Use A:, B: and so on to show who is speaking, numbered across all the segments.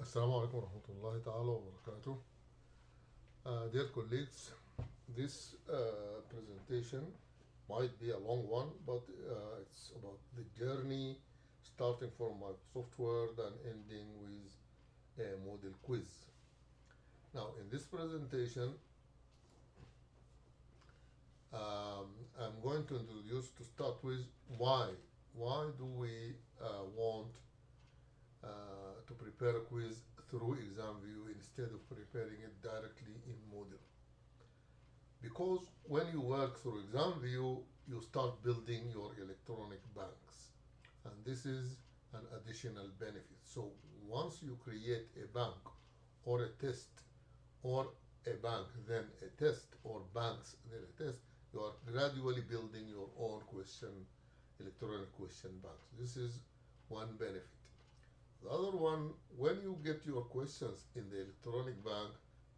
A: Assalamu alaikum warahmatullahi ta'ala wa barakatuh. Dear colleagues, this presentation might be a long one, but it's about the journey starting from Microsoft Word and ending with a model quiz. Now, in this presentation, I'm going to introduce to start with why. Why do we want to prepare a quiz through ExamView instead of preparing it directly in Moodle? Because when you work through ExamView, you start building your electronic banks, and this is an additional benefit. So once you create a bank or a test or a bank, then a test, or banks, then a test, you are gradually building your own electronic question banks. This is one benefit. The other one, when you get your questions in the electronic bank,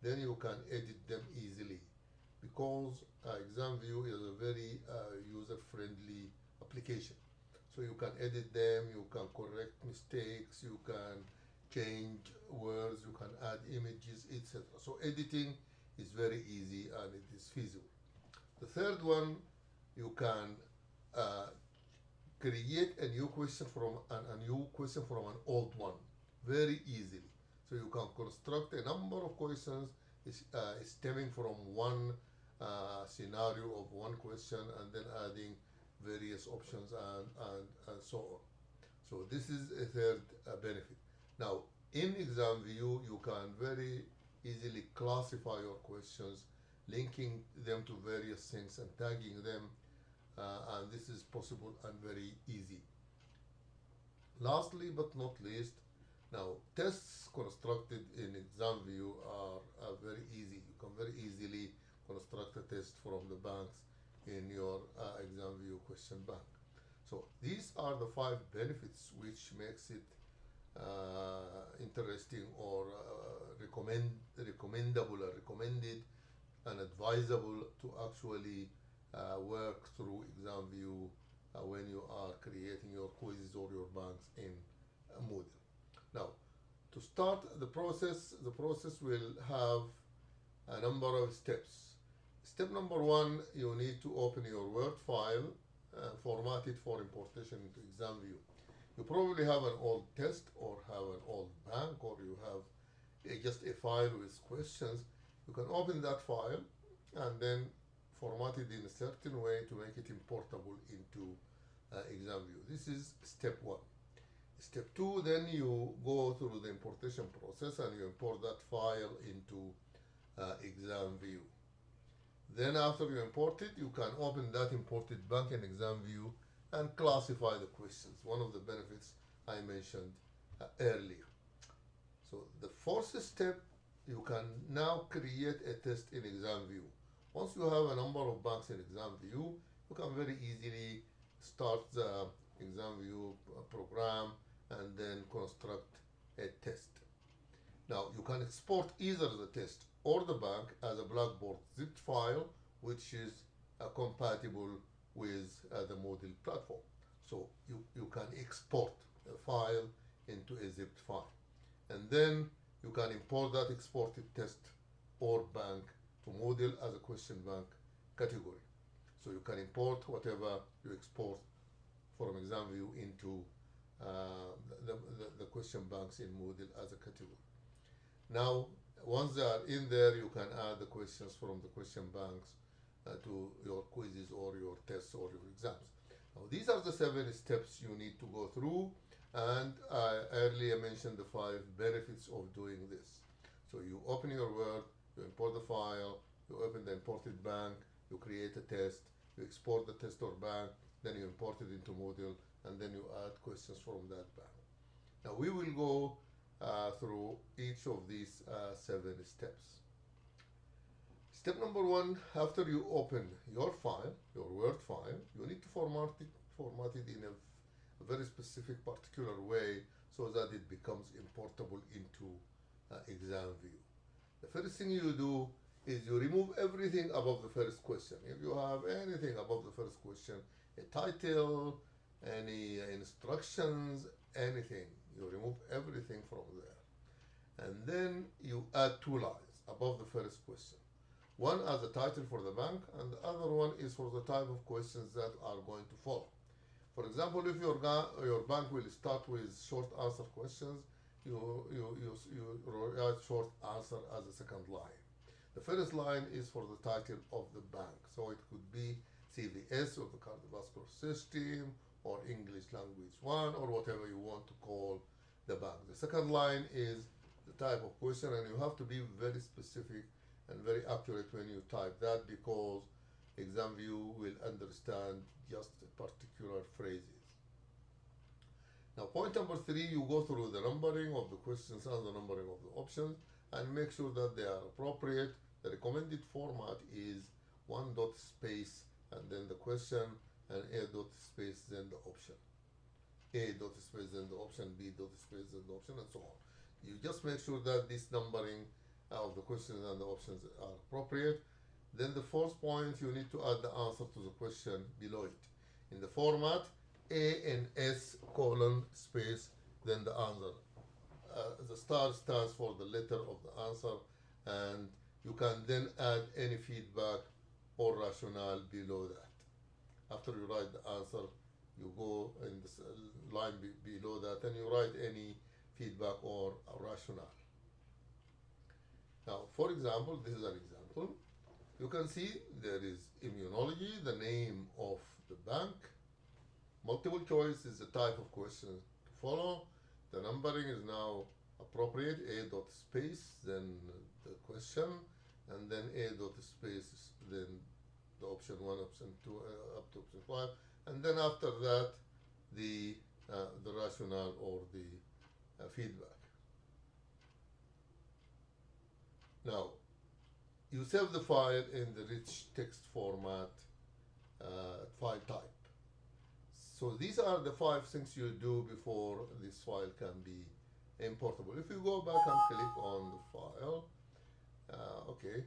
A: then you can edit them easily, because ExamView is a very user-friendly application. So you can edit them, you can correct mistakes, you can change words, you can add images, etc. So editing is very easy and it is feasible. The third one, you can create a new question from an old one very easily. So you can construct a number of questions stemming from one scenario of one question, and then adding various options and so on. So this is a third benefit. Now, in ExamView, you can very easily classify your questions, linking them to various things and tagging them, and this is possible and very easy. Lastly but not least, now tests constructed in ExamView are very easy. You can very easily construct a test from the banks in your ExamView question bank. So these are the 5 benefits which makes it interesting or recommendable or recommended and advisable to actually work through ExamView when you are creating your quizzes or your banks in Moodle. Now, to start the process will have a number of steps. Step number 1, you need to open your Word file formatted for importation into ExamView. You probably have an old test or have an old bank, or you have just a file with questions. You can open that file and then format it in a certain way to make it importable into ExamView. This is step 1. Step 2, then you go through the importation process and you import that file into ExamView. Then after you import it, you can open that imported bank in ExamView and classify the questions, one of the benefits I mentioned earlier. So the 4th step, you can now create a test in ExamView. Once you have a number of banks in ExamView, you can very easily start the ExamView program and then construct a test. Now, you can export either the test or the bank as a Blackboard zipped file, which is compatible with the Moodle platform. So you can export a file into a zipped file. And then you can import that exported test or bank to Moodle as a question bank category. So you can import whatever you export from ExamView into the question banks in Moodle as a category. Now, once they are in there, you can add the questions from the question banks to your quizzes or your tests or your exams. Now, these are the 7 steps you need to go through, and I earlier mentioned the 5 benefits of doing this. So you open your Word, you import the file, you open the imported bank, you create a test, you export the test or bank, then you import it into Moodle, and then you add questions from that bank. Now we will go through each of these 7 steps. Step number 1, after you open your file, your Word file, you need to format it in a very specific, particular way so that it becomes importable into ExamView. The first thing you do is you remove everything above the first question. If you have anything above the first question, a title, any instructions, anything, you remove everything from there. and then you add two lines above the first question. One as a title for the bank, and the other one is for the type of questions that are going to follow. For example, if your bank will start with short answer questions, you write short answer as a second line. The first line is for the title of the bank, so it could be CVS or the cardiovascular system or English language 1 or whatever you want to call the bank. The second line is the type of question, and you have to be very specific and very accurate when you type that, because ExamView will understand just particular phrases. Now, point number 3, you go through the numbering of the questions and the numbering of the options and make sure that they are appropriate. The recommended format is 1 dot space and then the question, and A dot space then the option. A dot space then the option, B dot space then the option, and so on. You just make sure that this numbering of the questions and the options are appropriate. Then the fourth point, you need to add the answer to the question below it. In the format, A and S colon space, then the answer. The star stands for the letter of the answer, and you can then add any feedback or rationale below that. After you write the answer, you go in this line below that and you write any feedback or rationale. Now, for example, this is an example. You can see there is immunology, the name of the bank. Multiple choice is the type of question to follow. The numbering is now appropriate, A dot space, then the question, and then A dot space, then the option 1, option 2, up to option 5, and then after that, the rationale or the feedback. Now, you save the file in the rich text format file type. So these are the 5 things you do before this file can be importable. If you go back and click on the file, okay,